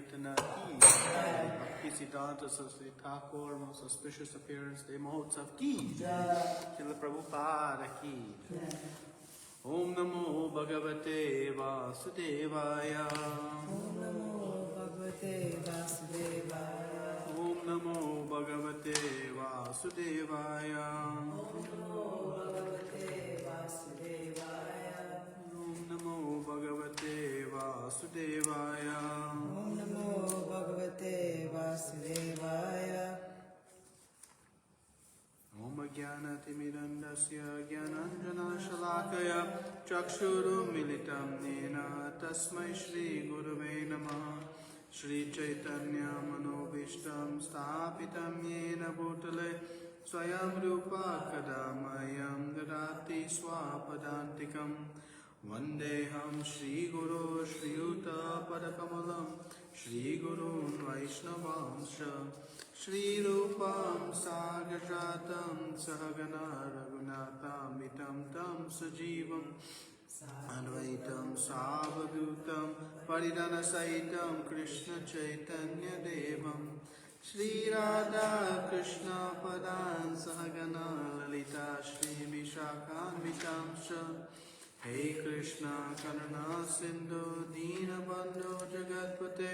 Sankirtana ki jai. Bhakti Siddhanta Saraswati Thakur, most auspicious appearance day Mahotsav ki jai. Srila Prabhupada ki jai. Om Namo Bhagavate Vasudevaya. Om Namo Bhagavate Vasudevaya. Om Namo Bhagavate Vasudevaya. Om Namo Bhagavate Vasudevaya. Om Namo Bhagavate Vasudevaya. Om Namo Bhagavate Vasudevaya. Om Jnanatimidandasya Jnananjana Shalakaya Chakshuru Militam Nena Tasmai Shri Gurave Namaha. Shri Chaitanya Manobishtam Sthapitam Yena Bhutale Swayam Rupa Kadamayam Dadati Swapadantikam Vandeham Shri Guru Shri Yuta Padakamalam Shri Gurun Vaishnavamsha Shri Rupam Sagrajatam Sahagana Raghunatam Vitam Tam Sajivam Advaitam Savadhutam Paridana Saitam Krishna Chaitanya Devam Shri Radha Krishna Padan Sahagana Lalita Shri Vishakhan Vitamsha Hey Krishna Karuna Sindhu Dina Bandhu Jagatpate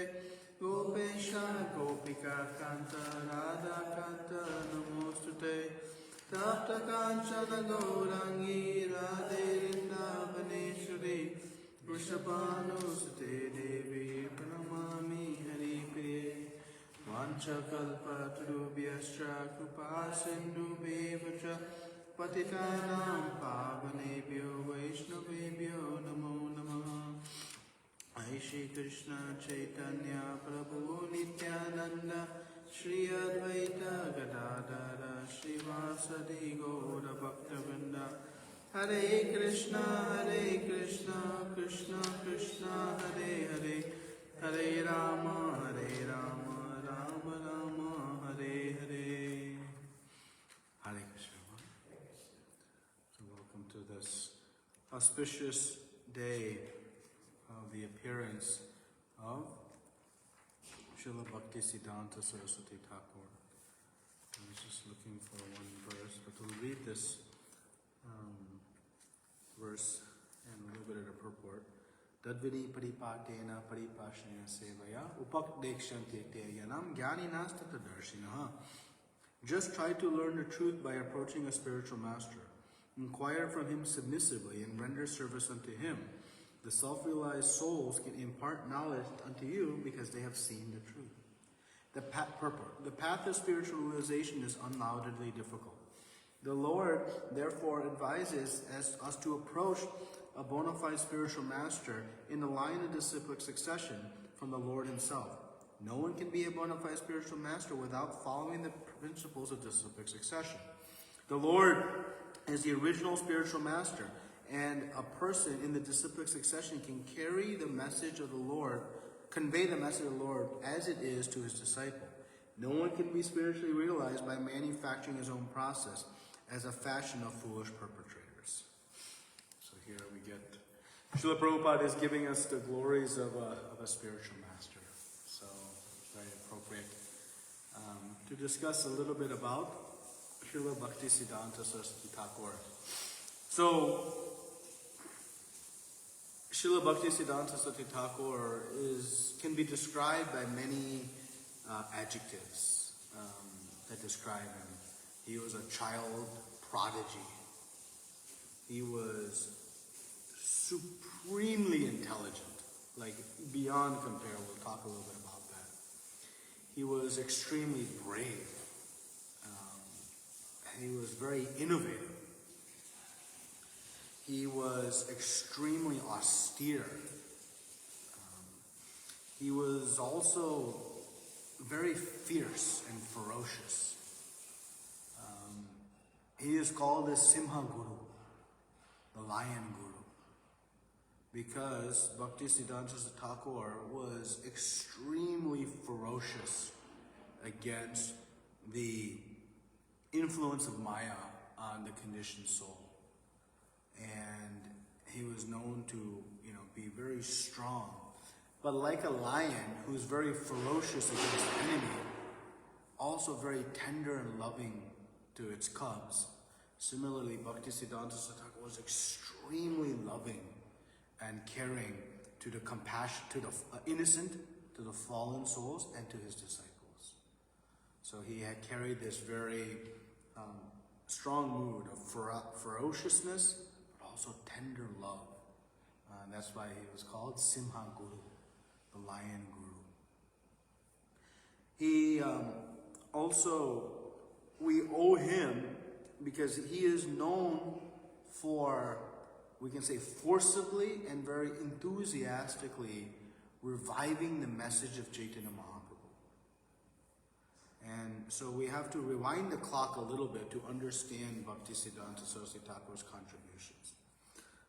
Gopesha Gopika Kanta Radha Kanta Namostute Tapta Kanchana Gaurangi Radhe Vrindavaneshwari Vrishabhanusute Devi Pranamami Haripriye Vancha Kalpatarubhyascha Kripa Sindhubheva Patitanam Pavanebhyo Vaishnavebhyo Namo Namaha. Jai Shri Krishna Chaitanya Prabhu Nityananda Shri Advaita Gadadara Shri Vasadi Gaura Bhaktivinoda Hare Krishna Krishna Krishna Hare Hare Hare Rama Rama Rama Hare Hare. Hare Krishna. So welcome to this auspicious day of the appearance of Srila Bhakti Siddhanta Saraswati Thakur. I was just looking for one verse, but we'll read this verse and a little bit of the purport. Tadvidi paripatena paripashena sevaya upakdekshanti teyanam jnaninastata darshinaha. Just try to learn the truth by approaching a spiritual master. Inquire from him submissively and render service unto him. The self-realized souls can impart knowledge unto you because they have seen the truth. The purport. The path of spiritual realization is undoubtedly difficult. The Lord, therefore, advises us to approach a bona fide spiritual master in the line of disciplic succession from the Lord himself. No one can be a bona fide spiritual master without following the principles of disciplic succession. The Lord is the original spiritual master, and a person in the disciplic succession can carry the message of the Lord, convey the message of the Lord as it is to his disciple. No one can be spiritually realized by manufacturing his own process as a fashion of foolish perpetrators. So here we get, Srila Prabhupada is giving us the glories of a spiritual master. So it's very appropriate to discuss a little bit about Srila Bhakti Siddhanta Saraswati Thakur. So, Srila Bhakti Siddhanta Saraswati Thakur can be described by many adjectives that describe him. He was a child prodigy. He was supremely intelligent, like beyond compare. We'll talk a little bit about that. He was extremely brave. He was very innovative. He was extremely austere. He was also very fierce and ferocious. He is called the Simha Guru, the Lion Guru, because Bhakti Siddhanta Thakur was extremely ferocious against the influence of Maya on the conditioned soul. And he was known to, be very strong But like a lion who's very ferocious against the enemy, also very tender and loving to its cubs, similarly Bhaktisiddhanta Thakur was extremely loving and caring to the compassion, to the innocent, to the fallen souls, and to his disciples. So he had carried this very strong mood of ferociousness, but also tender love. And that's why he was called Simha Guru, the Lion Guru. He also, we owe him, because he is known for, we can say, forcibly and very enthusiastically reviving the message of Chaitanya Mahaprabhu. And so we have to rewind the clock a little bit to understand Bhaktisiddhanta Saraswati Thakur's contributions.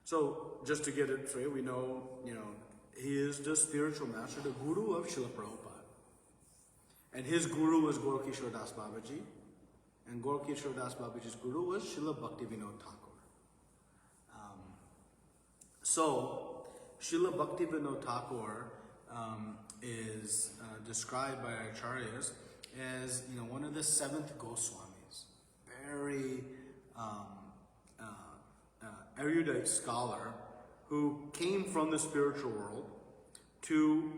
So just to get it straight, we know, he is the spiritual master, the guru of Srila Prabhupada. And his guru was Gaur Kishore Das Babaji. And Gaur Kishore Das Babaji's guru was Srila Bhaktivinoda Thakur. So Srila Bhaktivinoda Thakur is described by our acharyas as one of the seventh Goswamis, very erudite scholar who came from the spiritual world to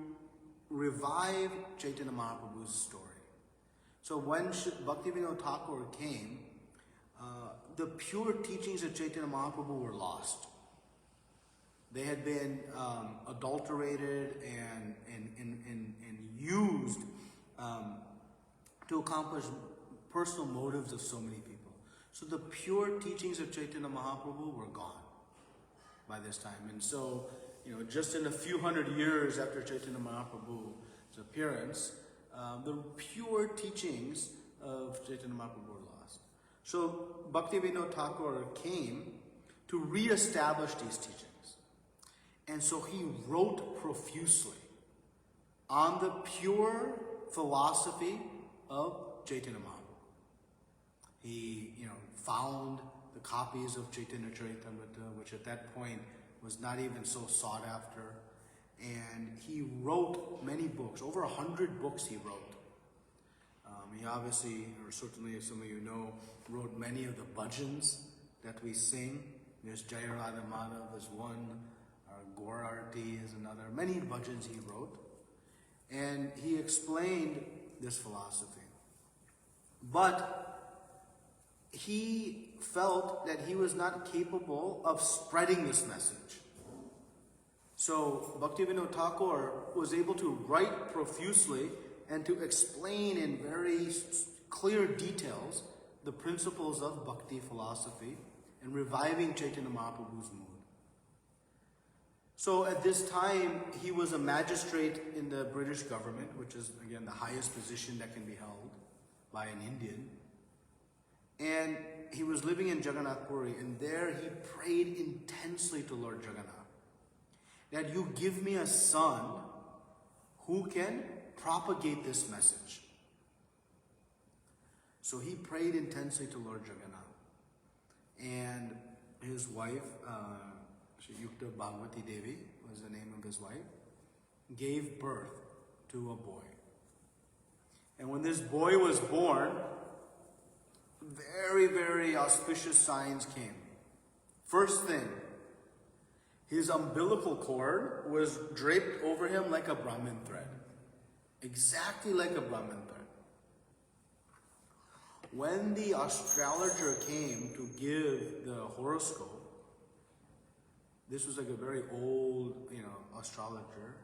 revive Chaitanya Mahaprabhu's story. So when Bhaktivinoda Thakur came, the pure teachings of Chaitanya Mahaprabhu were lost. They had been adulterated and used to accomplish personal motives of so many people. So the pure teachings of Chaitanya Mahaprabhu were gone by this time. And so, just in a few hundred years after Chaitanya Mahaprabhu's appearance, the pure teachings of Chaitanya Mahaprabhu were lost. So Bhaktivinoda Thakur came to re-establish these teachings. And so he wrote profusely on the pure philosophy of Chaitanya Mahaprabhu. He, found the copies of Chaitanya Charitamrita, which at that point was not even so sought after. And he wrote many books, over 100 books he wrote. He obviously, or certainly as some of you know, wrote many of the bhajans that we sing. There's Jaya Radha Madhav is one, Gaur Arati is another. Many bhajans he wrote. And he explained this philosophy. But he felt that he was not capable of spreading this message. So Bhaktivinoda Thakur was able to write profusely and to explain in very clear details the principles of bhakti philosophy and reviving Chaitanya Mahaprabhu's mood. So at this time, he was a magistrate in the British government, which is, again, the highest position that can be held by an Indian. And he was living in Jagannath Puri, and there he prayed intensely to Lord Jagannath that you give me a son who can propagate this message. So he prayed intensely to Lord Jagannath. And his wife, Yukta Bhagavati Devi was the name of his wife, gave birth to a boy. And when this boy was born, very, very auspicious signs came. First thing, his umbilical cord was draped over him like a Brahmin thread. Exactly like a Brahmin thread. When the astrologer came to give the horoscope, this was like a very old, astrologer,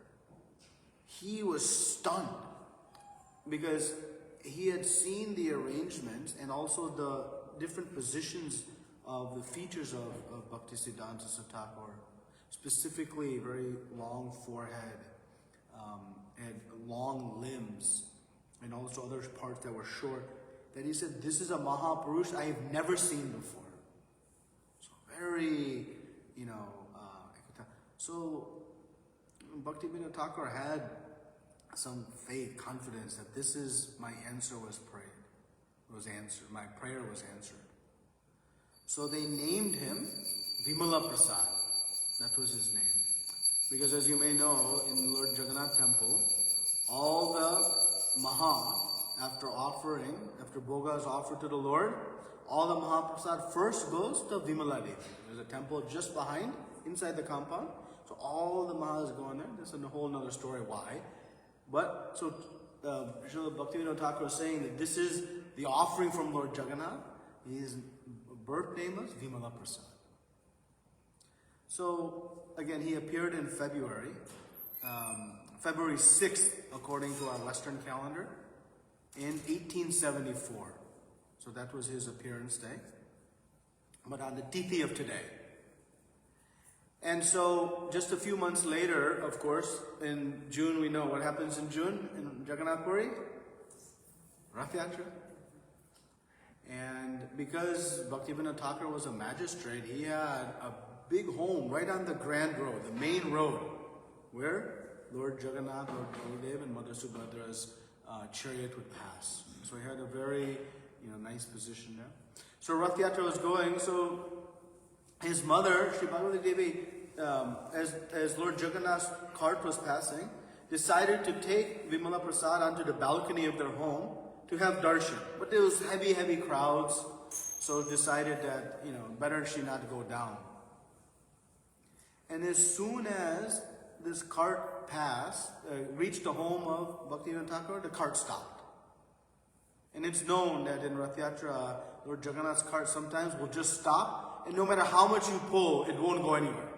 he was stunned because he had seen the arrangements and also the different positions of the features of Bhaktisiddhanta Thakur, specifically very long forehead, and long limbs, and also other parts that were short, that he said, this is a Mahapurush I have never seen before. So very, so Bhaktivinoda Thakur had some faith, confidence that this is my answer was prayed. It was answered. My prayer was answered. So they named him Vimala Prasad. That was his name. Because as you may know, in Lord Jagannath temple, all the Maha, after Bhoga is offered to the Lord, all the Mahaprasad first goes to Vimala Devi. There's a temple just behind, inside the compound. So all the Mahas go in there. This is a whole other story why. But, so Srila Bhaktivinoda Thakur is saying that this is the offering from Lord Jagannath. His birth name was Vimala Prasad. So, again, he appeared in February 6th, according to our Western calendar, in 1874. So that was his appearance day. But on the Tithi of today. And so, just a few months later, of course, in June, we know what happens in June in Jagannath Puri? Rath Yatra. And because Bhaktivinoda Thakur was a magistrate, he had a big home right on the Grand Road, the main road, where Lord Jagannath, Lord Baladev, and Mother Subhadra's chariot would pass. So he had a very, nice position there. So Rath Yatra was going. So his mother, Sri Bhagavati Devi, as Lord Jagannath's cart was passing, decided to take Vimala Prasad onto the balcony of their home to have darshan. But there was heavy crowds, so decided that, better she not go down. And as soon as this cart reached the home of Bhaktivinoda Thakur, the cart stopped. And it's known that in Rath Yatra, Lord Jagannath's cart sometimes will just stop, and no matter how much you pull, it won't go anywhere.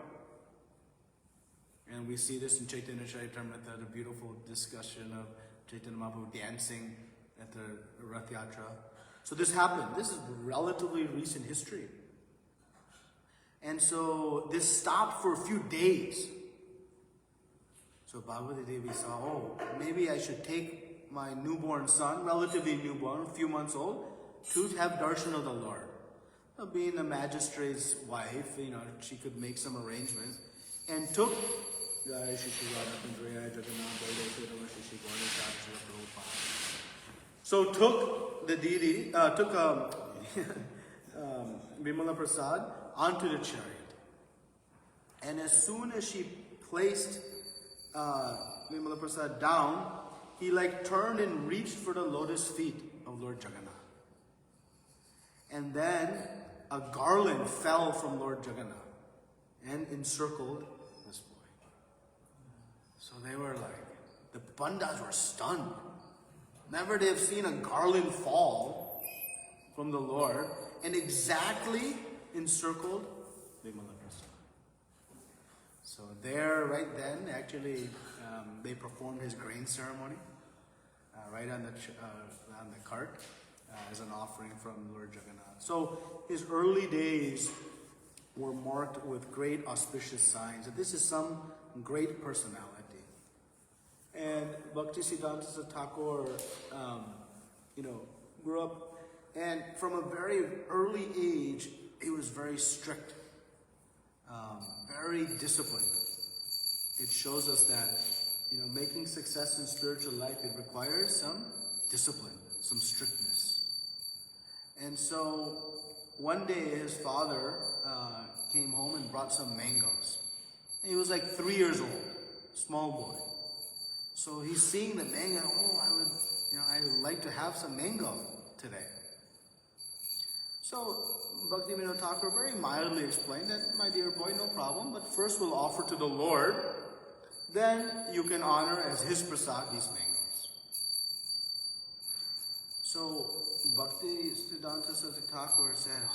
And we see this in Chaitanya Charitamrita, the beautiful discussion of Chaitanya Mahaprabhu dancing at the Rath Yatra. So this happened. This is relatively recent history. And so this stopped for a few days. So Bhagavati Devi saw, maybe I should take my newborn son, relatively newborn, a few months old, to have darshan of the Lord. Being a magistrate's wife, she could make some arrangements. And took took the deity, Vimala Prasad onto the chariot. And as soon as she placed Vimala Prasad down, he turned and reached for the lotus feet of Lord Jagannath. And then a garland fell from Lord Jagannath and encircled this boy. So they were the Pandas were stunned. Never they have seen a garland fall from the Lord and exactly encircled Vimala Prasad. So there, right then, actually, they performed his grain ceremony right on the cart as an offering from Lord Jagannath. So his early days were marked with great auspicious signs that this is some great personality. And Bhakti Siddhanta Thakur, grew up, and from a very early age, he was very strict, very disciplined. It shows us that, making success in spiritual life, it requires some discipline, some strictness. And so, one day his father came home and brought some mangoes. He was 3 years old, small boy. So he's seeing the mango, I would like to have some mango today. So Bhaktivinoda Thakur very mildly explained that, my dear boy, no problem, but first we'll offer to the Lord, then you can honor as his prasad these mangoes. So Bhakti Siddhanta Thakur said,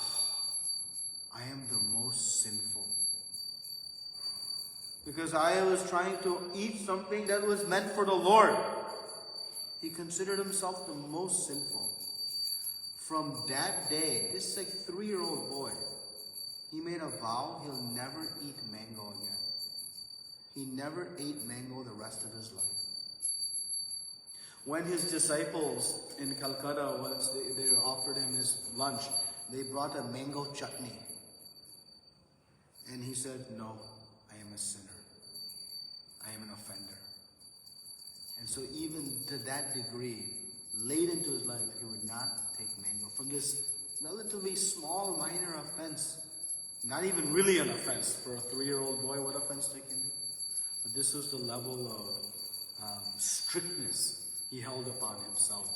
I am the most sinful. Because I was trying to eat something that was meant for the Lord. He considered himself the most sinful. From that day, this 3-year-old boy, he made a vow he'll never eat mango again. He never ate mango the rest of his life. When his disciples in Calcutta, once they offered him his lunch, they brought a mango chutney. And he said, no, I am a sinner. I am an offender. And so even to that degree, late into his life, he would not take mango. From this relatively small, minor offense, not even really an offense for a 3-year-old boy, what offense they can do? This was the level of strictness he held upon himself.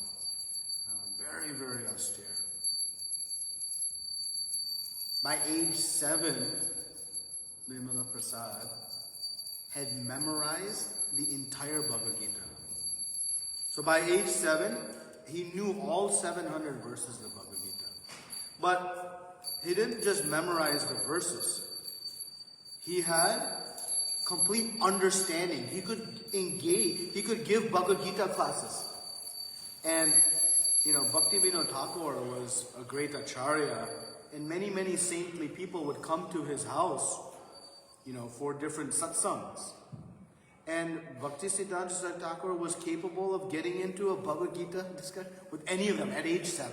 Very, very austere. By age 7, Nirmala Prasad had memorized the entire Bhagavad Gita. So by age 7, he knew all 700 verses of the Bhagavad Gita. But he didn't just memorize the verses. He had complete understanding. He could engage, he could give Bhagavad Gita classes. And, Bhakti Vinod Thakur was a great acharya, and many, many saintly people would come to his house, for different satsangs. And Bhakti Siddhanta Thakur was capable of getting into a Bhagavad Gita discussion with any of them at age 7.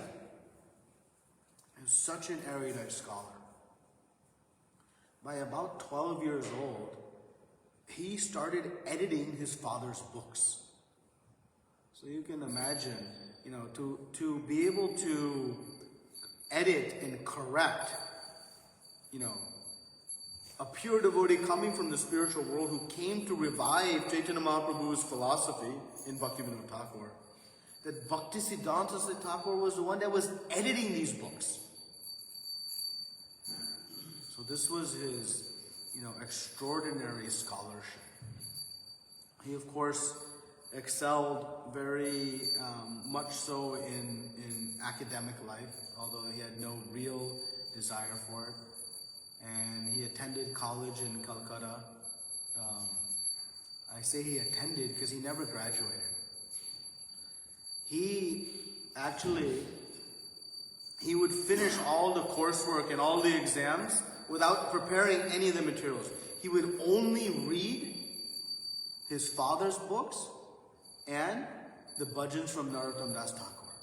He was such an erudite scholar. By about 12 years old, he started editing his father's books. So you can imagine, to be able to edit and correct, a pure devotee coming from the spiritual world who came to revive Chaitanya Mahaprabhu's philosophy in Bhakti Vinod Thakur, that Bhakti Siddhanta Thakur was the one that was editing these books. So this was his, extraordinary scholarship. He, of course, excelled very much so in academic life, although he had no real desire for it. And he attended college in Calcutta. I say he attended because he never graduated. He would finish all the coursework and all the exams without preparing any of the materials. He would only read his father's books and the bhajans from Narottam Das Thakur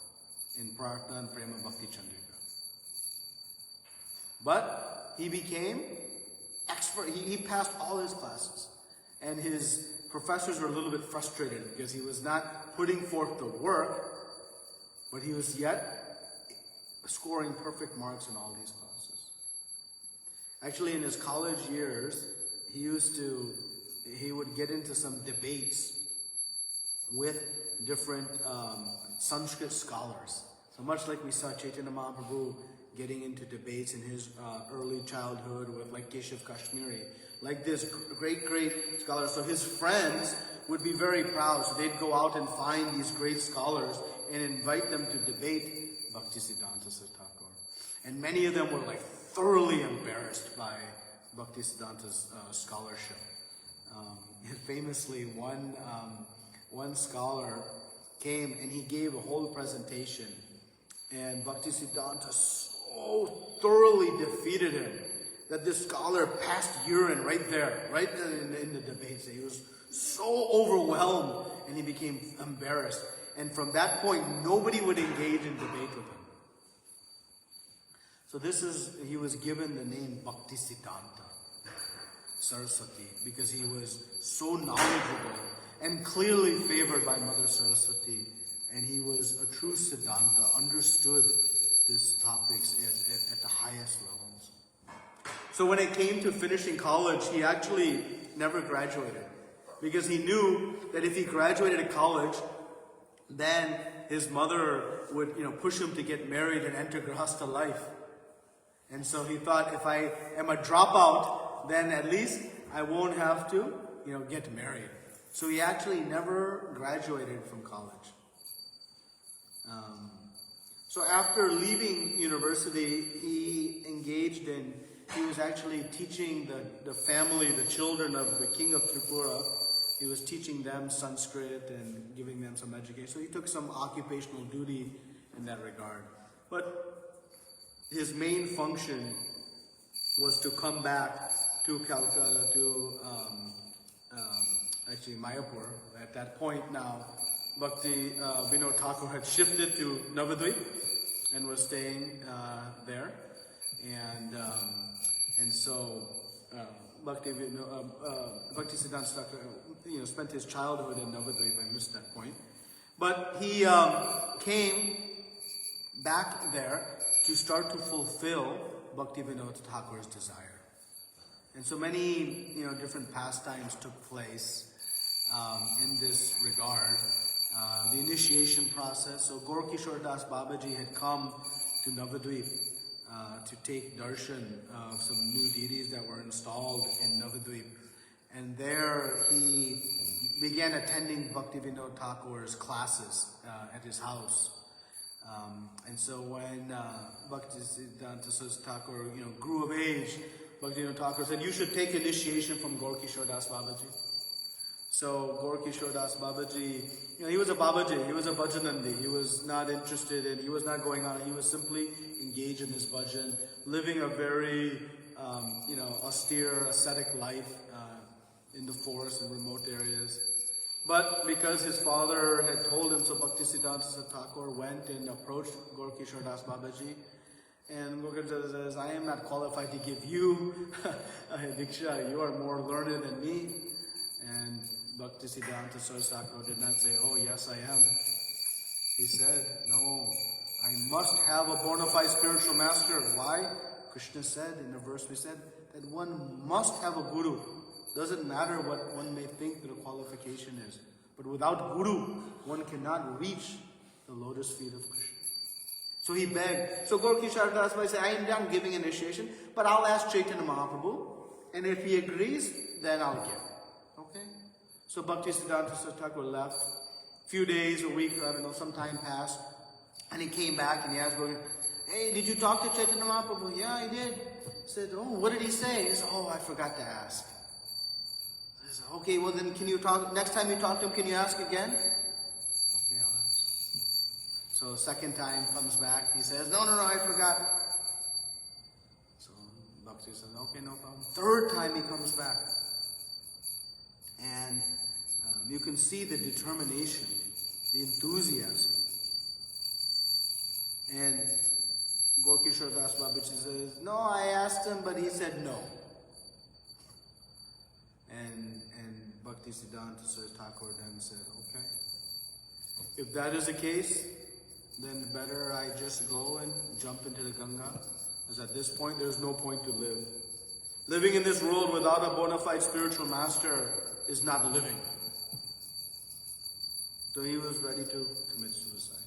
in Prarthana and Prema Bhakti Chandrika. But he became expert. He passed all his classes. And his professors were a little bit frustrated because he was not putting forth the work, but he was yet scoring perfect marks in all these classes. Actually, in his college years, he would get into some debates with different Sanskrit scholars. So much like we saw Chaitanya Mahaprabhu getting into debates in his early childhood with like Keshav Kashmiri, like this great scholar. So his friends would be very proud. So they'd go out and find these great scholars and invite them to debate Bhakti Siddhanta Thakur. And many of them were like thoroughly embarrassed by Bhakti Siddhanta's scholarship. Famously, one scholar came and he gave a whole presentation, and Bhakti Siddhanta so thoroughly defeated him that this scholar passed urine right there, right in the debates. He was so overwhelmed and he became embarrassed. And from that point, nobody would engage in debate with him. So he was given the name Bhakti Siddhanta Saraswati because he was so knowledgeable and clearly favored by Mother Saraswati. And he was a true Siddhanta, understood these topics at the highest levels. So when it came to finishing college, he actually never graduated because he knew that if he graduated at college, then his mother would, push him to get married and enter Grihastha life. And so he thought, if I am a dropout, then at least I won't have to, get married. So he actually never graduated from college. So after leaving university, he was actually teaching the family, the children of the king of Tripura. He was teaching them Sanskrit and giving them some education. So he took some occupational duty in that regard. But his main function was to come back to Calcutta, to Mayapur. At that point now, Bhakti Vinod Thakur had shifted to Navadvip and was staying there. And so Bhakti Siddhanta Thakur, spent his childhood in Navadvip. I missed that point. But he came back there to start to fulfill Bhakti Vinod Thakur's desire. And so many, different pastimes took place in this regard. The initiation process. So Gorkishore Das Babaji had come to Navadvip to take darshan of some new deities that were installed in Navadvip. And there he began attending Bhaktivinoda Thakur's classes at his house. And so when Bhaktisiddhanta Thakur, grew of age, Bhaktivinoda Thakur said, "You should take initiation from Gorkishore Das Babaji." So Gorkishore Das Babaji, he was a Babaji, he was a Bhajanandi. He was not interested in, he was not going on, he was simply engaged in his bhajan, living a very, austere, ascetic life in the forest and remote areas. But because his father had told him, so Bhaktisiddhanta Thakur went and approached Gorkishore Das Babaji. And Gorkishore says, "I am not qualified to give you a diksha. You are more learned than me." And Bhaktisiddhanta Thakur did not say, "Oh, yes, I am." He said, "No, I must have a bona fide spiritual master." Why? Krishna said in the verse we said that one must have a guru. Doesn't matter what one may think that a qualification is. But without guru, one cannot reach the lotus feet of Krishna. So he begged. So Gorkishore Das Babaji said, "I am done giving initiation, but I'll ask Chaitanya Mahaprabhu, and if he agrees, then I'll give." Okay? So Bhaktisiddhanta Thakur left. Few days, a week, some time passed. And he came back and he asked Gorkishore, "Hey, did you talk to Chaitanya Mahaprabhu?" "Yeah, I did." He said, "Oh, what did he say?" He said, "Oh, I forgot to ask." He said, "Okay, well then can you talk, next time you talk to him, can you ask again?" "Okay, I'll ask." So the second time comes back, he says, No, I forgot." So Bhakti says, "Okay, no problem." Third time he comes back. And you can see the determination, the enthusiasm. And Gorkishore Das Babaji says, "No, I asked him, but he said no." And Bhaktisiddhanta Thakur then said, "Okay, if that is the case, then better I just go and jump into the Ganga, because at this point there's no point to live. Living in this world without a bona fide spiritual master is not living." So he was ready to commit suicide.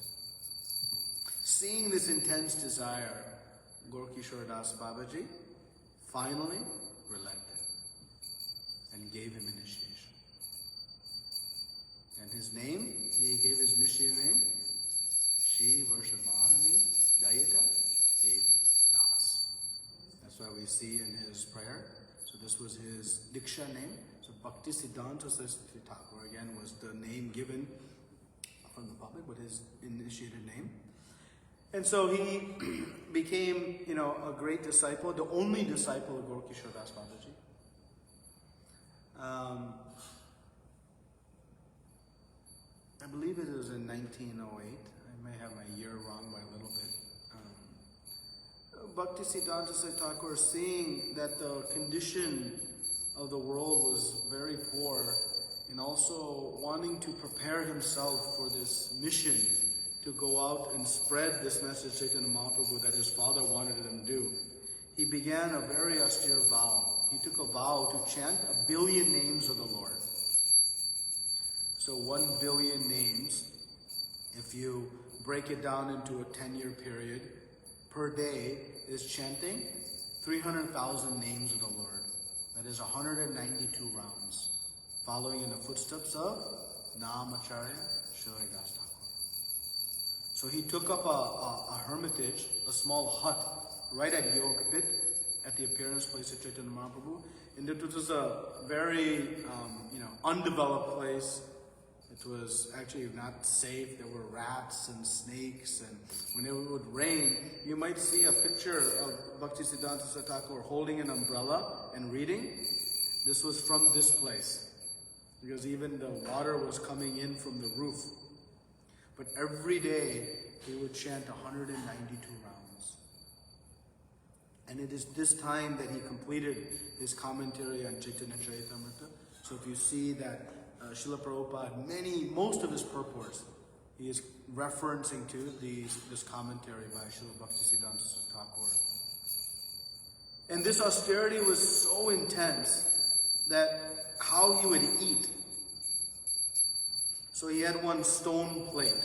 Seeing this intense desire, Gorkishore Das Babaji finally relented and gave him initiation. And his name, he gave his initiation name, Shri Varshabhanavi Dayita Devi Das. That's why we see in his prayer. So this was his Diksha name. So Bhaktisiddhanta Thakur again was the name given from the public, but his initiated name. And so he became, a great disciple, the only disciple of Gorkishore Das Babaji. I believe it was in 1908. I may have my year wrong by a little bit. Bhaktisiddhanta Thakur, seeing that the condition of the world was very poor, and also wanting to prepare himself for this mission to go out and spread this message to Chaitanya Mahaprabhu that his father wanted him to do, he began a very austere vow. He took a vow to chant 1 billion names of the Lord. So 1 billion names, if you break it down into a 10-year period, per day is chanting 300,000 names of the Lord. That is 192 rounds, following in the footsteps of Namacharya Shri Das Thakur. So he took up a hermitage, a small hut, right at Yogapit, at the appearance place of Chaitanya Mahaprabhu. And it was a very, undeveloped place. It was actually not safe. There were rats and snakes, and when it would rain, you might see a picture of Bhaktisiddhanta Thakur holding an umbrella and reading. This was from this place, because even the water was coming in from the roof. But every day, he would chant 192 rounds. And it is this time that he completed his commentary on Chaitanya Charitamrita. So if you see that Srila Prabhupada, most of his purports, he is referencing to this commentary by Srila Bhaktisiddhanta Thakur. And this austerity was so intense that how he would eat. So he had one stone plate,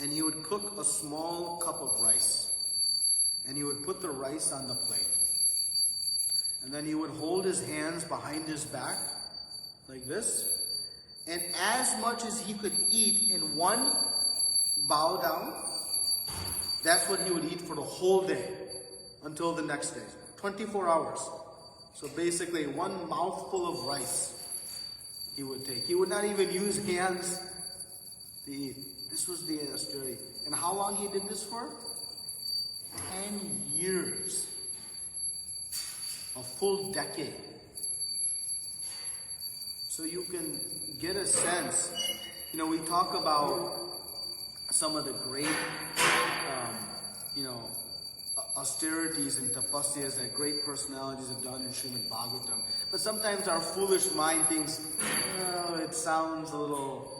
and he would cook a small cup of rice, and he would put the rice on the plate. And then he would hold his hands behind his back, like this, and as much as he could eat in one bow down, that's what he would eat for the whole day until the next day. 24 hours. So basically one mouthful of rice he would take. He would not even use hands to eat. This was the austerity. And how long he did this for? 10 years. A full decade. So you can get a sense. We talk about some of the great, austerities and tapasyas that great personalities have done in Srimad Bhagavatam. But sometimes our foolish mind thinks, it sounds a little...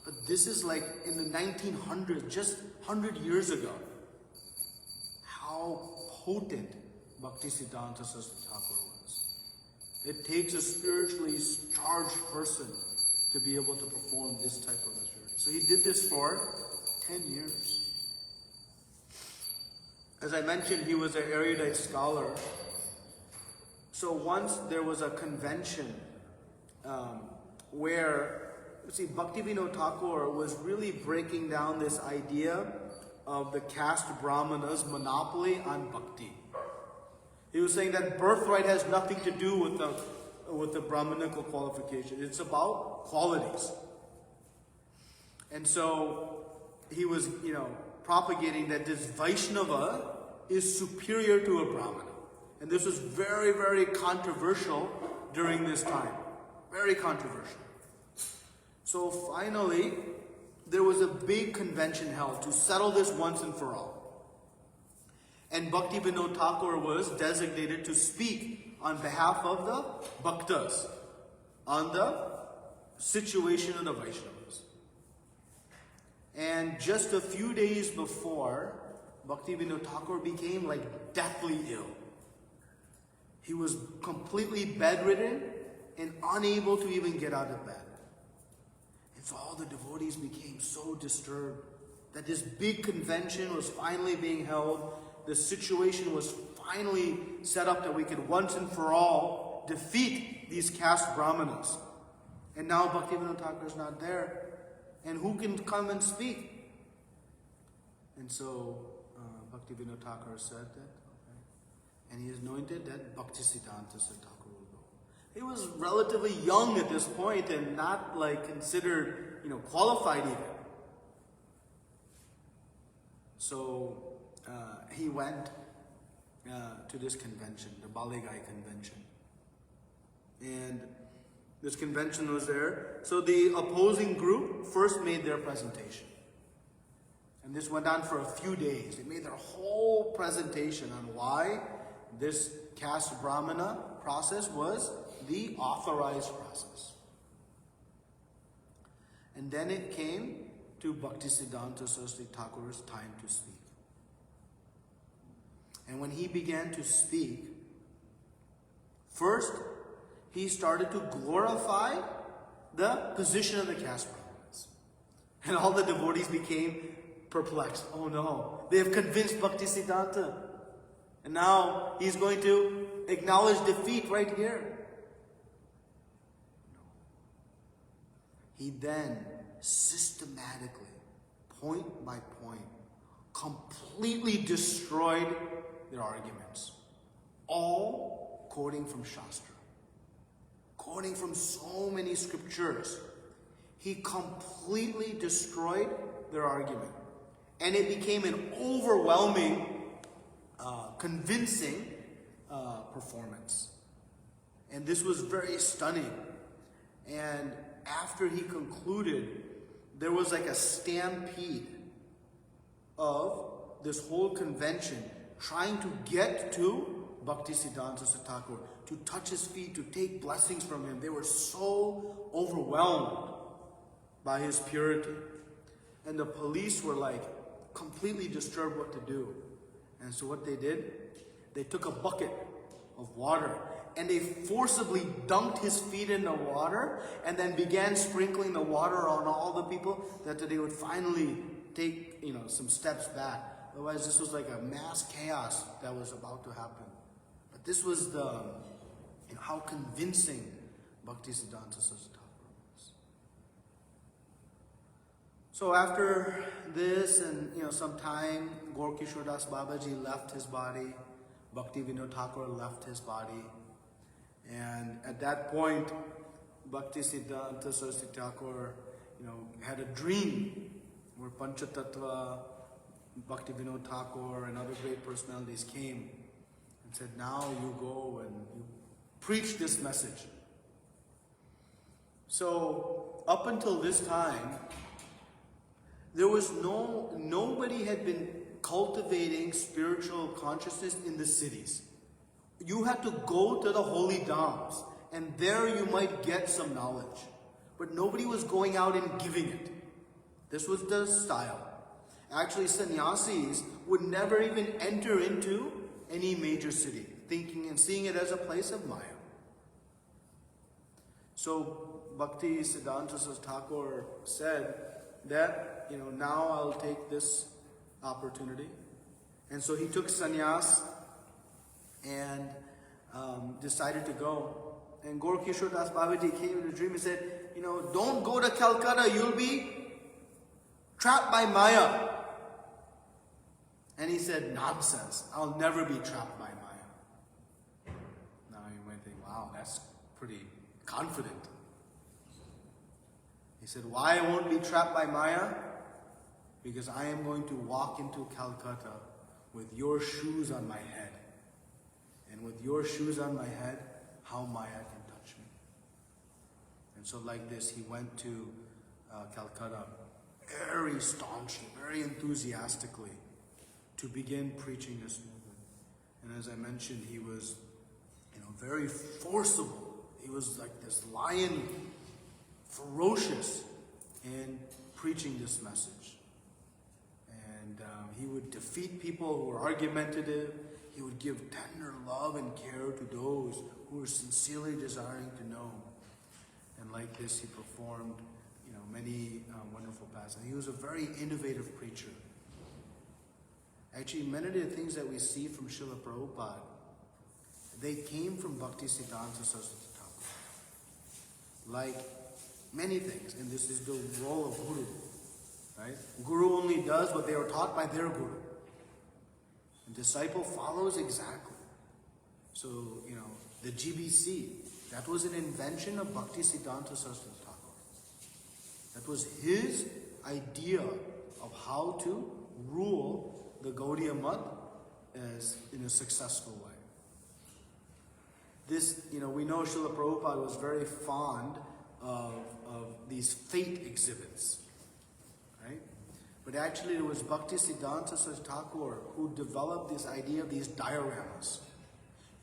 But this is like in the 1900s, just 100 years ago. How potent Bhakti Siddhanta Saraswati Thakur was. It takes a spiritually charged person to be able to perform this type of austerity. So he did this for 10 years. As I mentioned, he was an erudite scholar. So once there was a convention where, Bhaktivinoda Thakur was really breaking down this idea of the caste Brahmana's monopoly on bhakti. He was saying that birthright has nothing to do with the Brahmanical qualification. It's about qualities. And so he was, propagating that this Vaishnava is superior to a Brahmana. And this was very, very controversial during this time. Very controversial. So finally, there was a big convention held to settle this once and for all. And Bhaktivinoda Thakur was designated to speak on behalf of the Bhaktas on the situation of the Vaishnavas. And just a few days before, Bhaktivinoda Thakur became deathly ill. He was completely bedridden and unable to even get out of bed. And so all the devotees became so disturbed that this big convention was finally being held. The situation was finally set up that we could once and for all defeat these caste brahmanas. And now Bhaktivinoda Thakur is not there. And who can come and speak? And so Bhaktivinoda Thakur said that, and he anointed that Bhakti Siddhanta Thakur will go. He was relatively young at this point and not considered, qualified even. So he went to this convention, the Baligai convention. And this convention was there. So the opposing group first made their presentation. And this went on for a few days. They made their whole presentation on why this caste Brahmana process was the authorized process. And then it came to Bhakti Siddhanta Saraswati Thakur's time to speak. And when he began to speak, first, he started to glorify the position of the caste Brahmanas. And all the devotees became perplexed. Oh no, they have convinced Bhakti Siddhanta. And now he's going to acknowledge defeat right here. He then systematically, point by point, completely destroyed their arguments. All quoting from Shastra. Quoting from so many scriptures. He completely destroyed their argument. And it became an overwhelming, convincing performance. And this was very stunning. And after he concluded, there was a stampede of this whole convention trying to get to Bhakti Siddhanta Thakur, to touch his feet, to take blessings from him. They were so overwhelmed by his purity. And the police were completely disturbed what to do. And so what they did, they took a bucket of water and they forcibly dunked his feet in the water and then began sprinkling the water on all the people, that they would finally take, some steps back. Otherwise, this was like a mass chaos that was about to happen. But this was how convincing Bhaktisiddhanta Saraswati Thakur was. So after this and some time, Gaur Kishore Das Babaji left his body, Bhakti Vinod Thakur left his body, and at that point, Bhaktisiddhanta Saraswati Thakur, had a dream where Panchatattva, Bhakti Vinod Thakur and other great personalities came and said, now you go and you preach this message. So up until this time, there was nobody had been cultivating spiritual consciousness in the cities. You had to go to the holy dhams, and there you might get some knowledge. But nobody was going out and giving it. This was the style. Actually, sannyasis would never even enter into any major city, thinking and seeing it as a place of Maya. So Bhaktisiddhanta Saraswati Thakur said that, now I'll take this opportunity. And so he took sannyas and decided to go. And Gaur Kishore Das Babaji came in a dream and said, don't go to Calcutta, you'll be trapped by Maya. And he said, nonsense, I'll never be trapped by Maya. Now you might think, wow, that's pretty confident. He said, why I won't be trapped by Maya? Because I am going to walk into Calcutta with your shoes on my head. And with your shoes on my head, how Maya can touch me. And so like this, he went to Calcutta very staunchly, very enthusiastically, to begin preaching this movement. And as I mentioned, he was, very forcible. He was like this lion, ferocious in preaching this message. And he would defeat people who were argumentative. He would give tender love and care to those who were sincerely desiring to know. And like this, he performed, many wonderful paths. And he was a very innovative preacher. Actually, many of the things that we see from Srila Prabhupada, they came from Bhaktisiddhanta Saraswati Thakur. Like many things, and this is the role of Guru, right? Guru only does what they were taught by their Guru. And disciple follows exactly. So, the GBC, that was an invention of Bhaktisiddhanta Saraswati Thakur. That was his idea of how to rule the Gaudiya Math as in a successful way. This, we know Srila Prabhupada was very fond of these fate exhibits, right? But actually it was Bhaktisiddhanta Saraswati Thakur who developed this idea of these dioramas,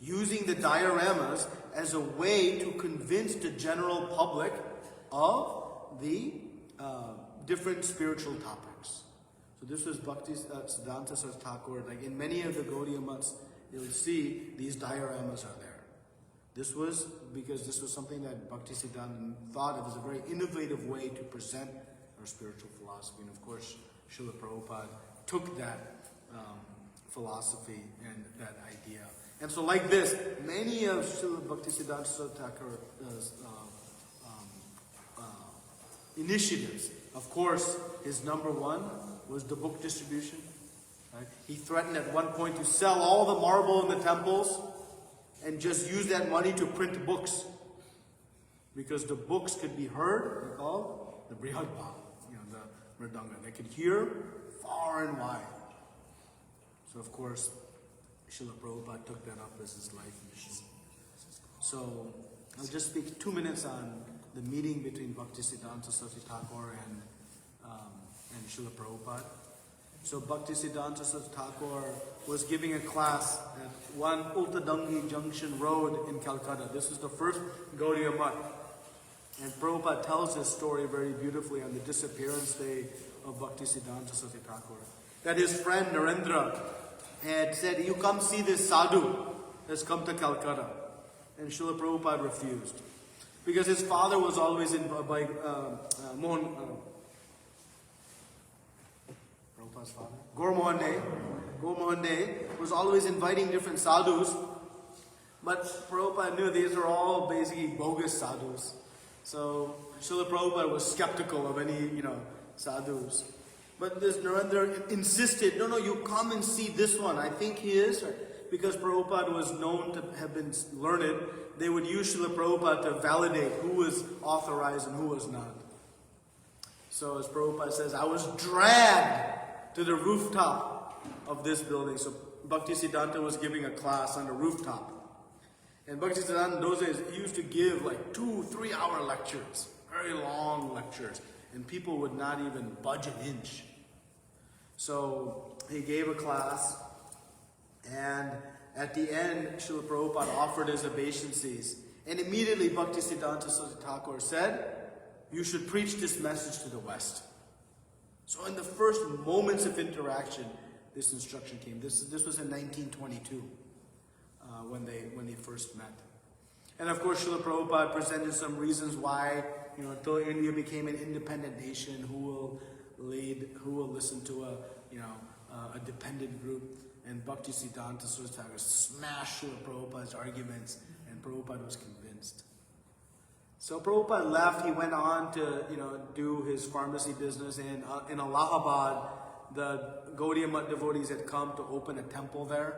using the dioramas as a way to convince the general public of the different spiritual topics. So this was Bhaktisiddhanta Saraswati Thakur. Like in many of the Gaudiya Maths, you'll see these dioramas are there. This was because this was something that Bhaktisiddhanta thought it was a very innovative way to present our spiritual philosophy. And of course, Srila Prabhupada took that philosophy and that idea. And so like this, many of Srila Bhaktisiddhanta Saraswati Thakur's initiatives, of course, his number one was the book distribution. Right? He threatened at one point to sell all the marble in the temples and just use that money to print books. Because the books could be heard, they're called the Brihadbha, the Mridanga. They could hear far and wide. So of course, Srila Prabhupada took that up as his life mission. So I'll just speak 2 minutes on the meeting between Bhaktisiddhanta Saraswati Thakur and Srila Prabhupada. So Bhaktisiddhanta Saraswati Thakur was giving a class at one Ultadangi Junction Road in Calcutta. This is the first Gaudiya Math. And Prabhupada tells this story very beautifully on the disappearance day of Bhaktisiddhanta Saraswati Thakur. That his friend Narendra and said, you come see this sadhu has come to Calcutta. And Srila Prabhupada refused. Because his father was always in, Prabhupada's father? Gormohan Dey was always inviting different sadhus. But Prabhupada knew these are all basically bogus sadhus. So Srila Prabhupada was skeptical of any, sadhus. But this Narendra insisted, no, you come and see this one. I think he is. Because Prabhupada was known to have been learned, they would use Srila Prabhupada to validate who was authorized and who was not. So as Prabhupada says, I was dragged to the rooftop of this building. So Bhakti Siddhanta was giving a class on the rooftop. And Bhakti Siddhanta in those days, he used to give like 2-3 hour lectures, very long lectures. And people would not even budge an inch. So he gave a class, and at the end, Srila Prabhupada offered his obeisances. And immediately Bhakti Siddhanta Saraswati Thakur said, you should preach this message to the West. So in the first moments of interaction, this instruction came. This was in 1922, when they first met. And of course, Srila Prabhupada presented some reasons why, until India became an independent nation, who will listen to a dependent group. And Bhakti Siddhanta Saraswati Thakur smashed Srila Prabhupada's arguments, and Prabhupada was convinced. So Prabhupada left. He went on to do his pharmacy business, and in Allahabad, the Gaudiya Math devotees had come to open a temple there,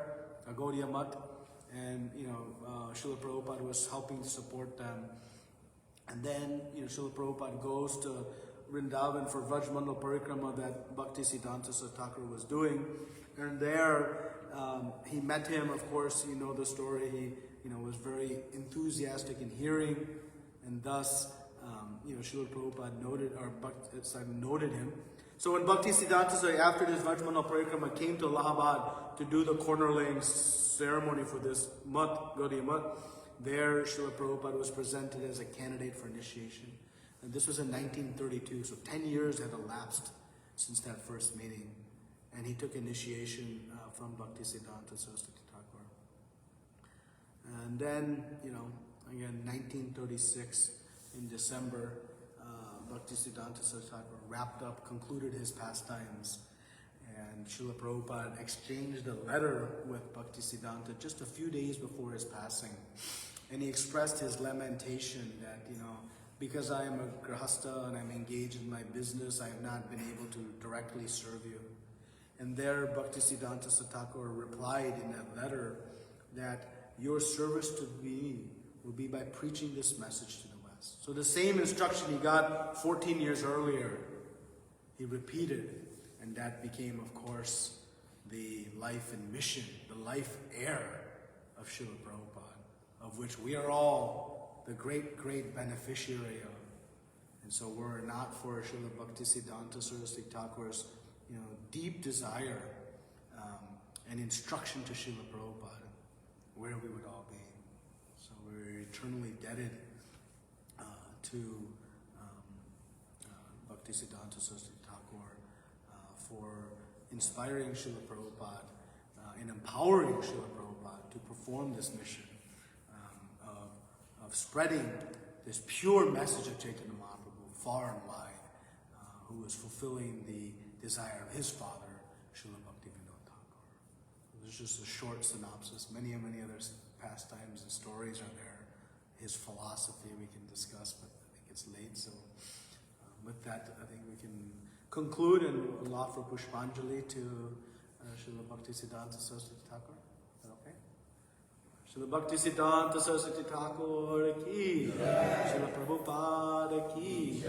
a Gaudiya Math, and Srila Prabhupada was helping to support them. And then Srila Prabhupada goes to Vrindavan for Vrajmandal Parikrama that Bhakti Siddhanta Saraswati Thakur was doing. And there, he met him. Of course, you know the story. He, was very enthusiastic in hearing, and thus, Srila Prabhupada noted him. So when Bhakti Siddhanta, after this Vrajmandal Parikrama, came to Allahabad to do the corner laying ceremony for this Math, Gaudiya Math, there Srila Prabhupada was presented as a candidate for initiation. And this was in 1932, so 10 years had elapsed since that first meeting. And he took initiation from Bhakti Siddhanta Saraswati Thakur. And then, again, 1936, in December, Bhakti Siddhanta Saraswati Thakur concluded his pastimes. And Srila Prabhupada exchanged a letter with Bhakti Siddhanta just a few days before his passing. And he expressed his lamentation that, because I am a grahastha and I'm engaged in my business, I have not been able to directly serve you. And there Bhakti Siddhanta Saraswati Thakur replied in that letter that your service to me will be by preaching this message to the West. So the same instruction he got 14 years earlier, he repeated, and that became, of course, the life and mission, the life air of Srila Prabhupada, of which we are all the great, great beneficiary of. And so were it not for Srila Bhakti Siddhanta Saraswati Thakur's deep desire and instruction to Srila Prabhupada, where we would all be. So we're eternally indebted to Bhakti Siddhanta Saraswati Thakur for inspiring Srila Prabhupada and empowering Srila Prabhupada to perform this mission of spreading this pure message of Chaitanya Mahaprabhu far and wide, who was fulfilling the desire of his father, Srila Bhaktivinoda Thakur. This is just a short synopsis. Many other pastimes and stories are there. His philosophy we can discuss, but I think it's late. So with that, I think we can conclude and allow for Pushpanjali to Srila Bhakti Siddhanta Saraswati Thakur. Is that okay? Srila Bhakti Siddhanta Saraswati Thakur ki, Srila Prabhupada ki,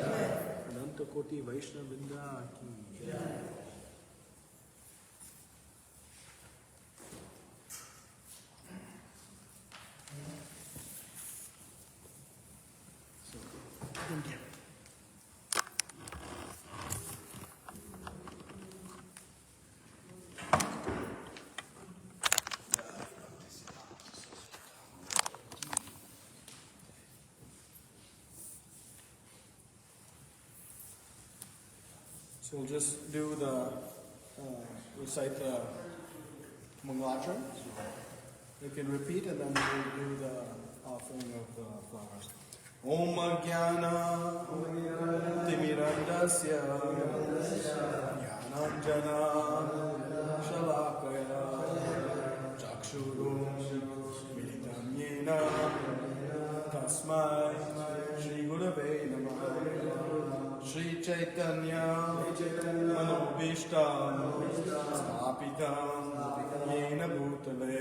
Ananta Koti Vaishnava Vrinda ki. Thank you. So we'll just do recite the Mangalachar. You can repeat and then we'll do the offering of the flowers. Om Jnana Timirandasya Jnananjana Shalakaya Chakshurum Militam Yena Tasmai Shri Gurave Namaha Shri Chaitanya Manobishtam Stapitam Yena Bhutale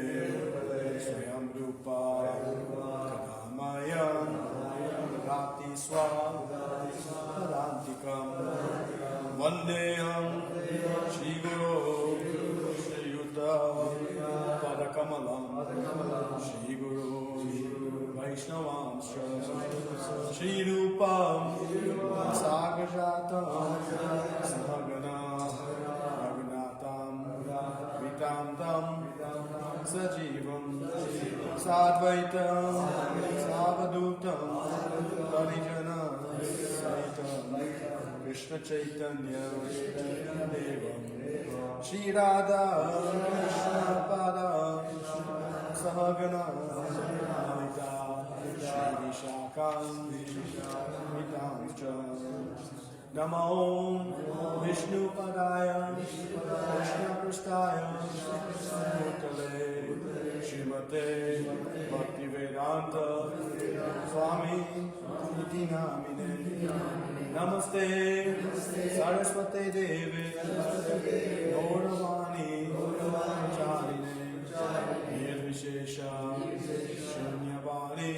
Swayam Rupa Kadamaya Rati Swa Parantikam Vandeham Shri Guru Shri Yuddha Padakamalam Shri Guru Vaishnavam Shri Rupam Sagrajatam Sahagana Raghunatam Vitam Tam Sajivam Sadvaitam Savadutam Parijana Saitam Krishna Chaitanya Devam Shri Radha Krishna Pada Sahagana Lalita Shri Vishakam Vitamcha Namo Vishnu Padaya Krishna Prastaya Bhutale Shrimate Bhakti Vedanta Swami Iti Namine Namaste Saraswati Devi Gauravani Charine Nirvishesha Shunyavani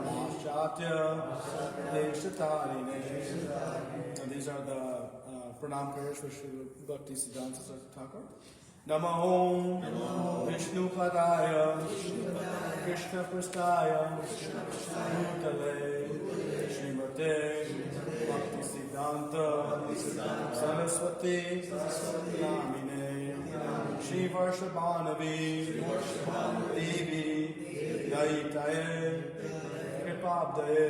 Paschatya Deshatarine. And these are the pranam prayers for Sri Bhakti Siddhanta Thakur. Namo Vishnu Padaya Krishna Prastaya Bhutale Srimate Bhakti Siddhanta Saraswati Namine Shri Varshabhanavi Devi Daitaye Kripabdaye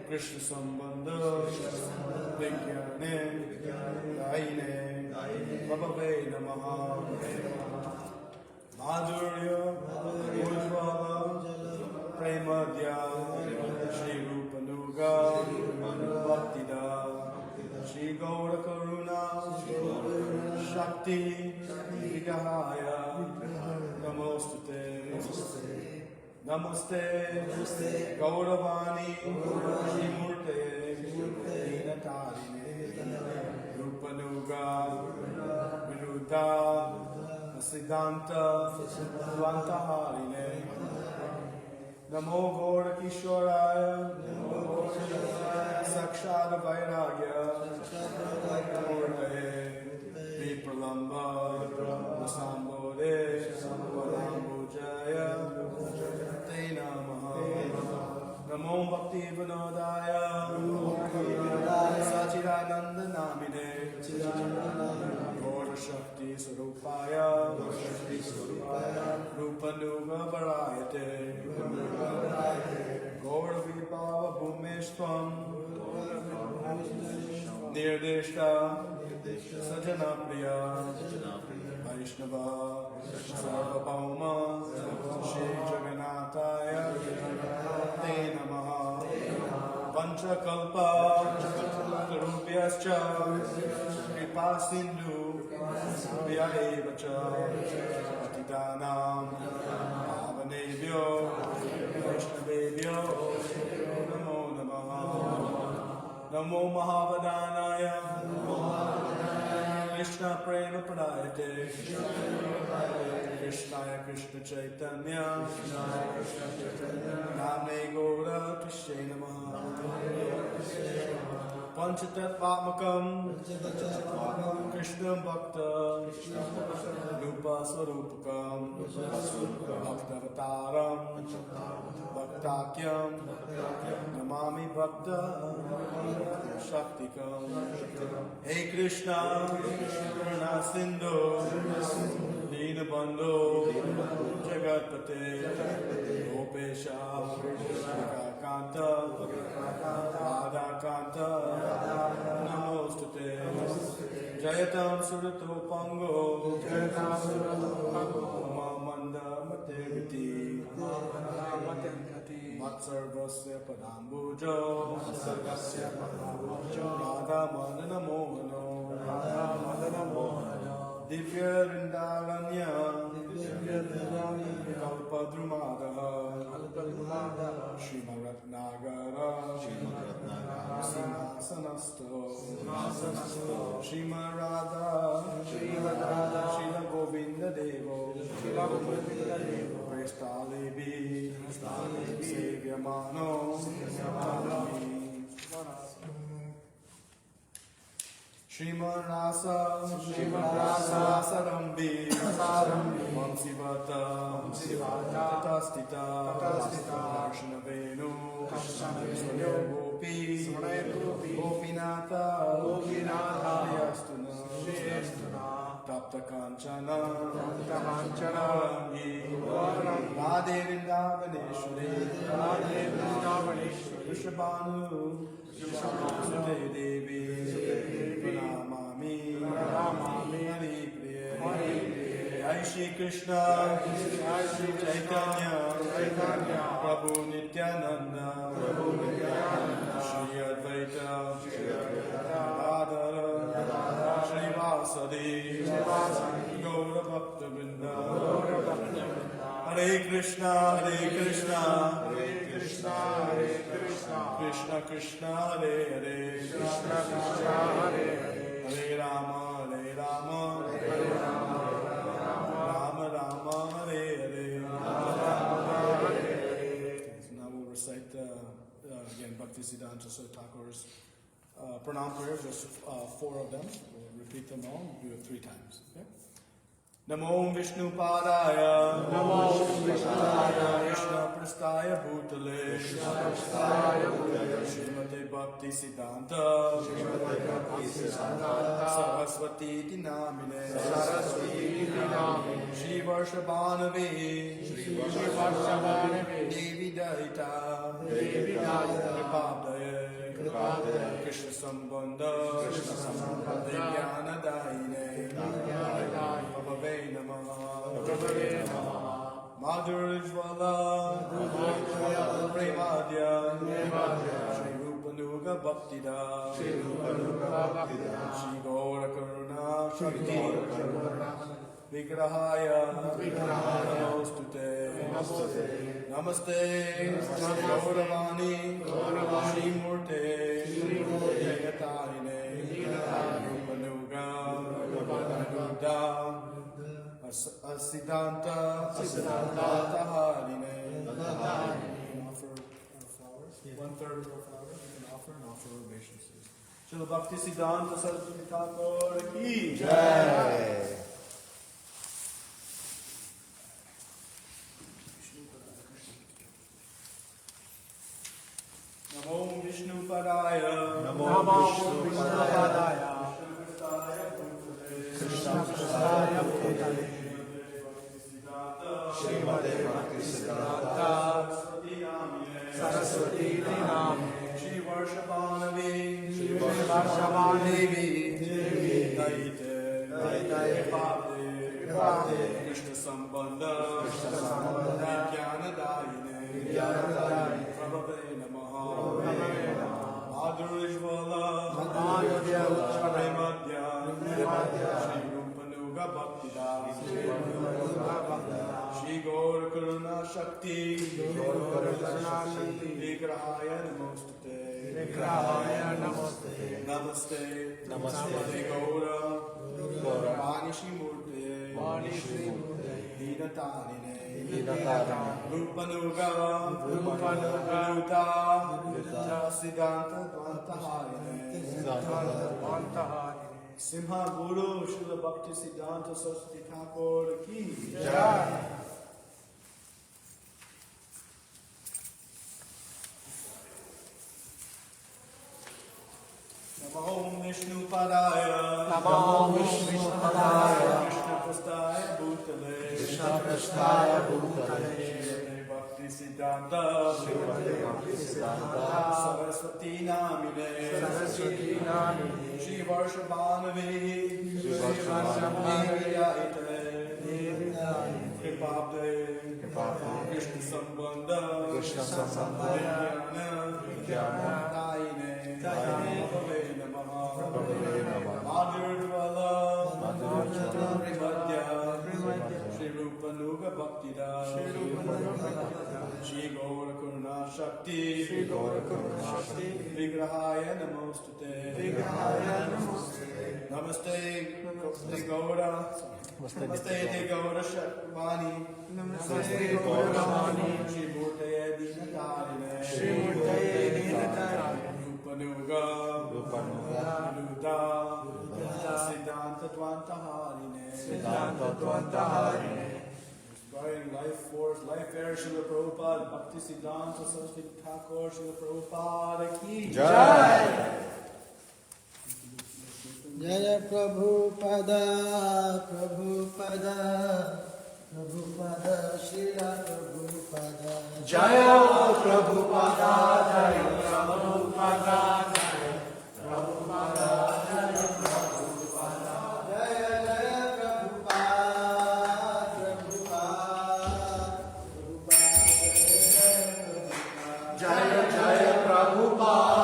Krishna Sambandha Vigyane Daine Bhavave Namaha Madhurya Ujjvala Premadya Shri Rupanuga Bhaktida Shri Gaura Karuna Shakti Vigahaya Namostute Namaste Gauravani Shrimurte Dinatarine Rupanuga Viruddha Siddhanta Dvantaharine Namo Gaura Kishoraya Sakshad Vairagya Murtaye Vipralamba Vasambode Valambujaya Te Namaha Namo Bhakti Vinodaya Sachidananda Namine Gaura Shakti Sarupaya Rupanuga Varayate Gaura Vibhava Bhumeshvam Nirdeshta Sajana Priya Vaishnava Sarvabhauma Shri Jagannataya Te Namaha Panchakalpa Tarubhyascha Kripa Sindhu Vyaevacha Patitanam Pavanebhyo Vaishnavebhyo Namo Namaha Namo Mahavadhanaya Krishna Prema Pradayate Krishnaya Krishna Chaitanya Namne Gaura Krishna Namaha Panchatatvatmakam Krishna Bhakta Rupa Sarupakam Bhaktavataram Bhaktakyam Namami Bhakta Shaktikam. Hey Krishna Karuna Sindhu Dinabandhu Jagatpate Gopesha Kanta Radhakanta Namostute Jayatam Surato Pango Matsarvasya Padambujo Radha Madana Mohano Divya Vrindavanaya Kalpadrumadaha Shrimaratnagara Simhasanasto Shrimarada Srila Govinda Devo Prestalevi Sevyamano Shrimarasa Sarambi Mamsivata Tatastita Darshanavenu Gopi Gopinata Yastuna Tapta Kanchana Radhe Vrindavaneshwari Vrishabhanu Sute Devi Pranamami Hari Priya Jai Shri Krishna Chaitanya Prabhu Nityananda Shri Advaita Radha Shri Vasadi Gaura Bhakta Vrinda Hare Krishna Krishna Krishna Hare Hare Hare Rama Rama Rama Hare Hare. So now we'll recite again Bhakti Siddhanta Thakur's pranam prayer, just 4 of them. We'll repeat them all. We'll do it 3 times. Okay? Namo Vishnu Padaya Krishna Prastaya Bhutale Srimate Bhakti Siddhanta Saraswati Dinamine Shri Varshabhanavi Devi Daita Kripabdaye Krishna Sambandha Vijnana Daine Prabhave Namaha Madhurajvala Premadya Shri Rupanuga Bhaktida Shri Gaura Karuna Shakti Vigrahaya Namaste Gauravani Shri Murte Jagatarine Rupanuga Siddhanta Taharine. Offer flowers. 1/3 of our flowers. We can offer and offer obeisances. Srila Bhakti Siddhanta Saraswati Thakur ki jai. Namo Vishnu Padaya. Namo Vishnu Padaya. Krishna Prastaya Bhutale Srimate Bhakti Siddhanta Saraswati Namine Shri Varshabhanavi Devi Daite Kripabde Krishna Sambandha Vijnana Daine Prabhave Namaha Madhurajvala Premadya Shri Rupanuga Bhaktida Shri Gaura Karuna Shakti Vigrahaya Namaste Namaste Gaura Vani Shri Murte Hinatarine Rupanuga Siddhanta Dvantaharine Simha Guru Srila Bhakti Siddhanta Saraswati Thakur ki jai. Namo Vishnu Padaya Krishna Prastaya Bhutale Bhakti Siddhanta Saraswati Namine Shri Varshabhanavi Kripabde Krishna Sambandha Bhakti Shri Gaura Karuna Shakti Vigrahaya Namostute Namaste Namaste Gaura Namaste Gaura Shakvani Namaste Gaura Vani Shri Murtaya Dinatarine Rupanuga Luda Siddhanta Dvantaharine Inspiring life force, life air, Srila Prabhupada, Bhakti Siddhanta, Saraswati Thakur, Srila Prabhupada ki Jai! Jaya Prabhupada, Prabhupada, Prabhupada, Srila Prabhupada. Jaya Prabhupada, Jaya Prabhupada, Jaya Prabhupada, Jaya Prabhupada. Jaya Jaya Prabhupada, Jaya Jaya Prabhupada.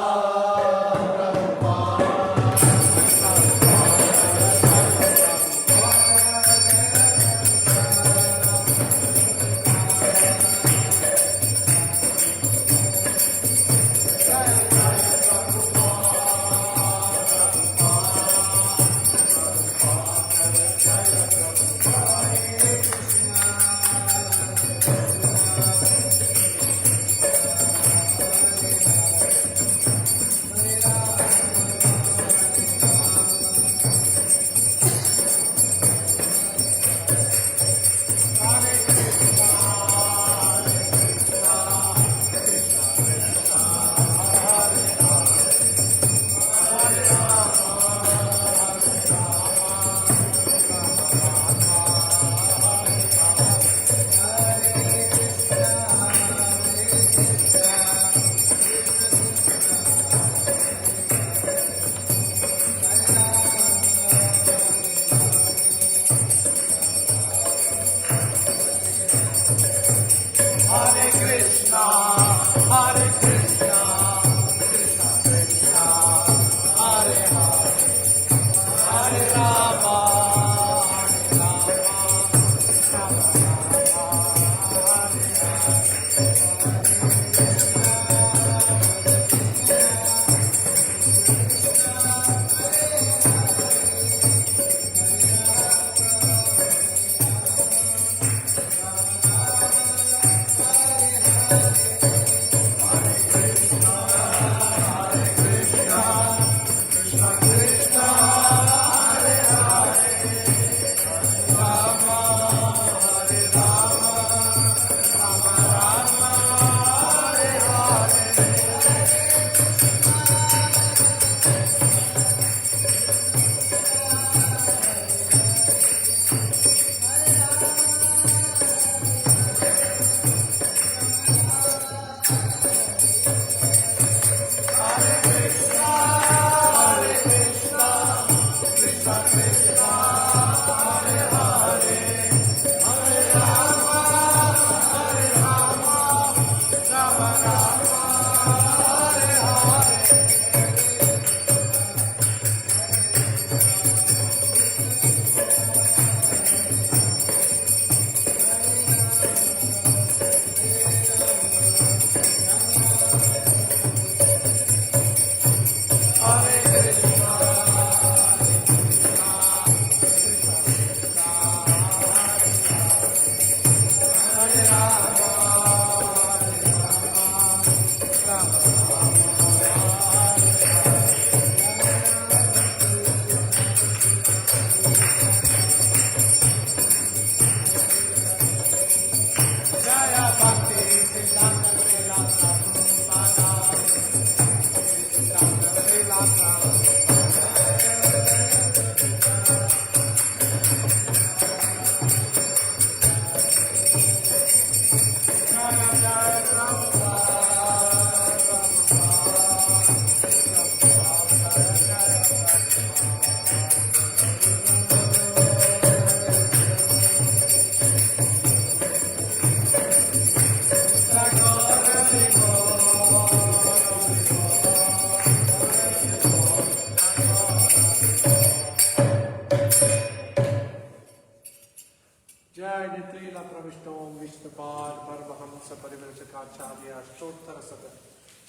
जय नित्रीला प्रविष्टोम विष्णुपाद परमहंस परिव्रजकाचार्य अष्टोत्तर सत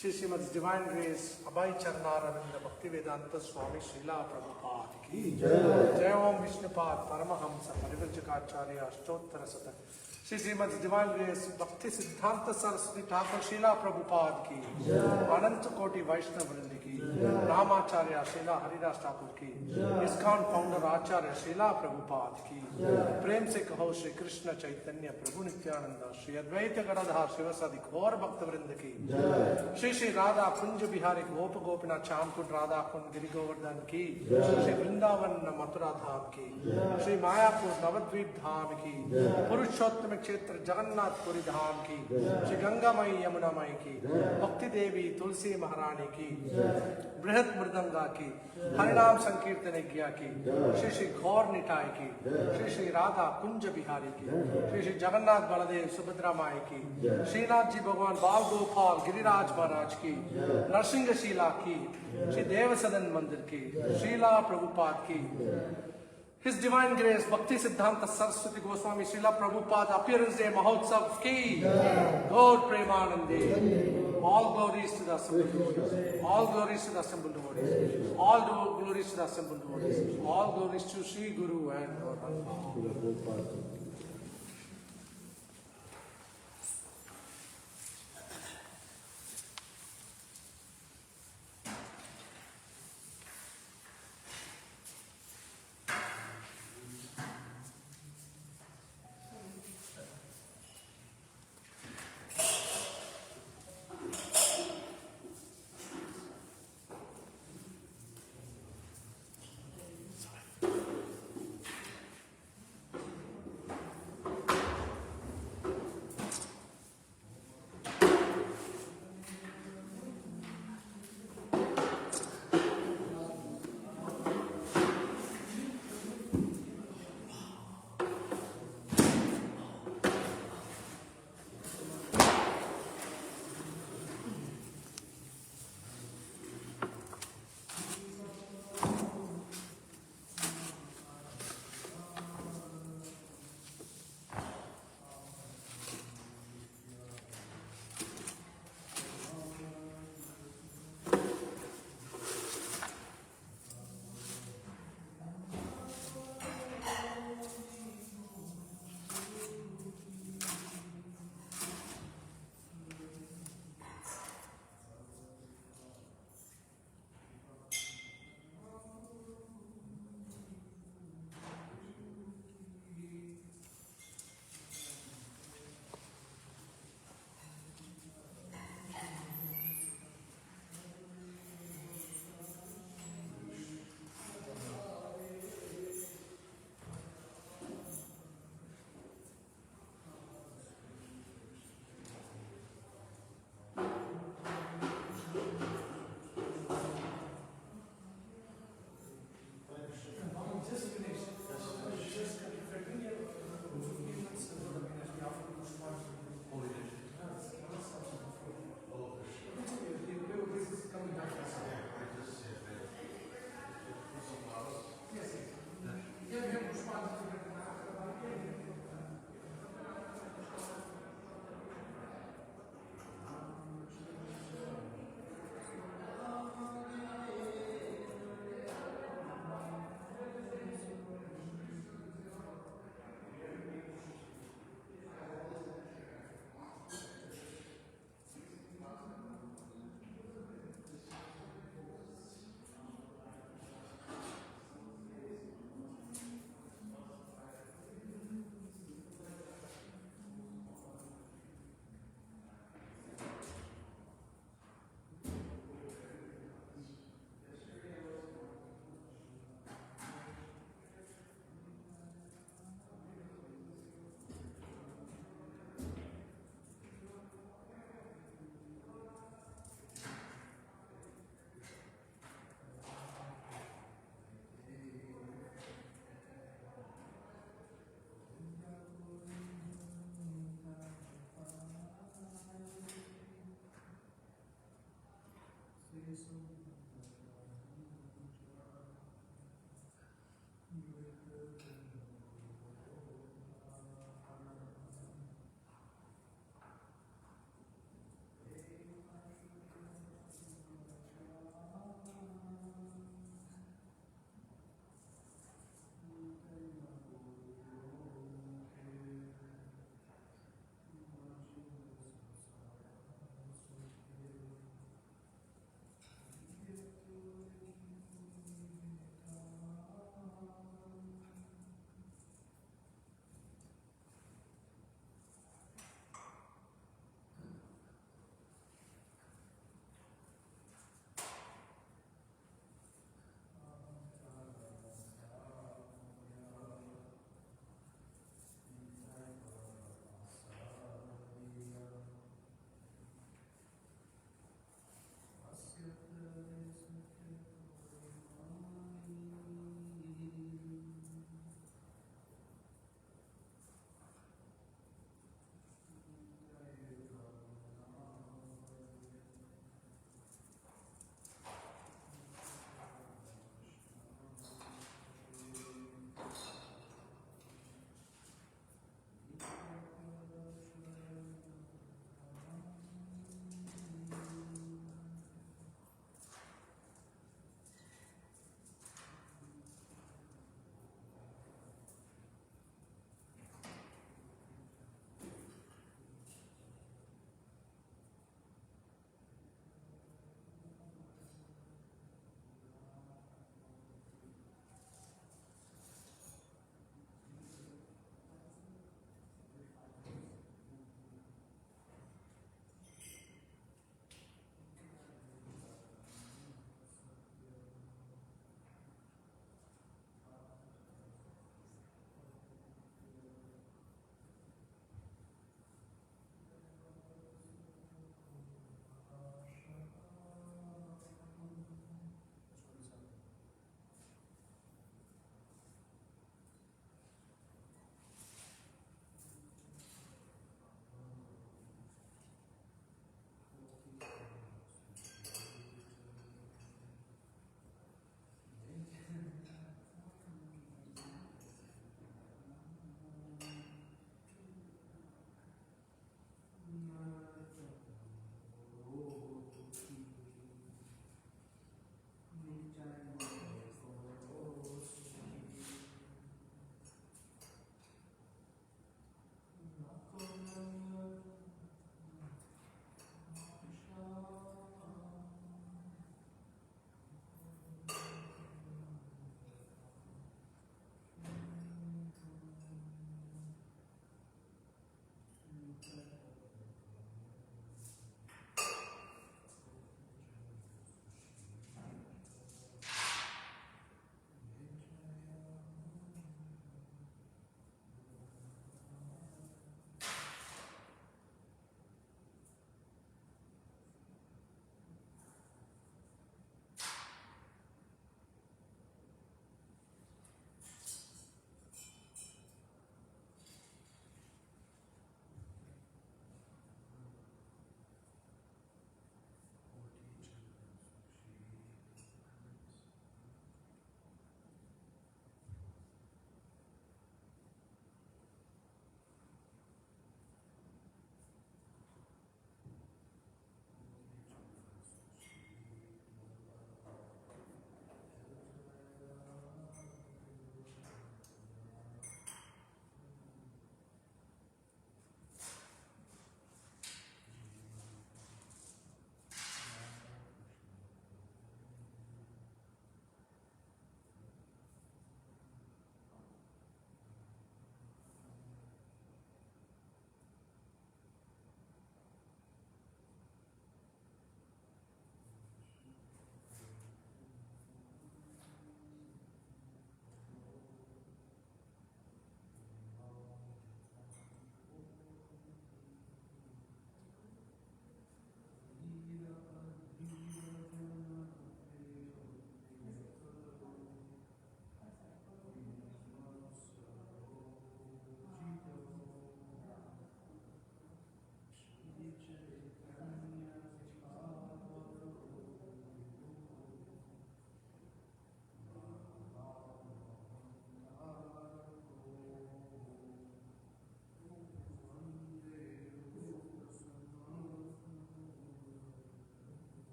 Shri Shrimad divine grace अभय चरणारविंद भक्ति वेदांत स्वामी श्रीला प्रभुपाद की जय ओम विष्णुपाद परमहंस परिव्रजकाचार्य अष्टोत्तर सत Shri Shrimad divine grace भक्ति सिद्धांत सरस्वती ठाकुर शीला प्रभुपाद की अनंत कोटि वैष्णव वृंद की रामाचार्य शीला हरिदास ठाकुर की ISKCON फाउंडर आचार्य शीला प्रभुपाद की प्रेम से कहो श्री कृष्ण चैतन्य प्रभु नित्यानंद श्री अद्वैत गदाधर शिवसादि घोर भक्त वृंद की श्री श्री राधा कुंज बिहारी गोप गोपीनाथ चामकुट राधा कुंज गिरि गोवर्धन की श्री वृंदावन मथुरा धाम की श्री मायापुर नवद्वीप धाम की पुरुषोत्तम क्षेत्र जगन्नाथपुरी धाम की श्री गंगामयी यमुनामयी की भक्ति देवी तुलसी महारानी की बृहत मृदंगा की हरिनाम संकीर्तन किया की श्री श्री घोर निताय की श्री श्री राधा कुंज बिहारी की श्री श्री जगन्नाथ बलदेव सुभद्रा माई की श्रीनाथ जी भगवान बाल गोपाल गिरिराज महाराज की नरसिंहशीला की श्री देव सदन मंदिर की शीला प्रभुपाद की His Divine Grace Bhakti Siddhanta Saraswati Goswami Srila Prabhupada Appearance Day Mahotsav ki Gaur Premanande. All glories to the assembled devotees. All glories to the assembled devotees. All glories to the assembled devotees. All glories to Sri Guru and Gaur.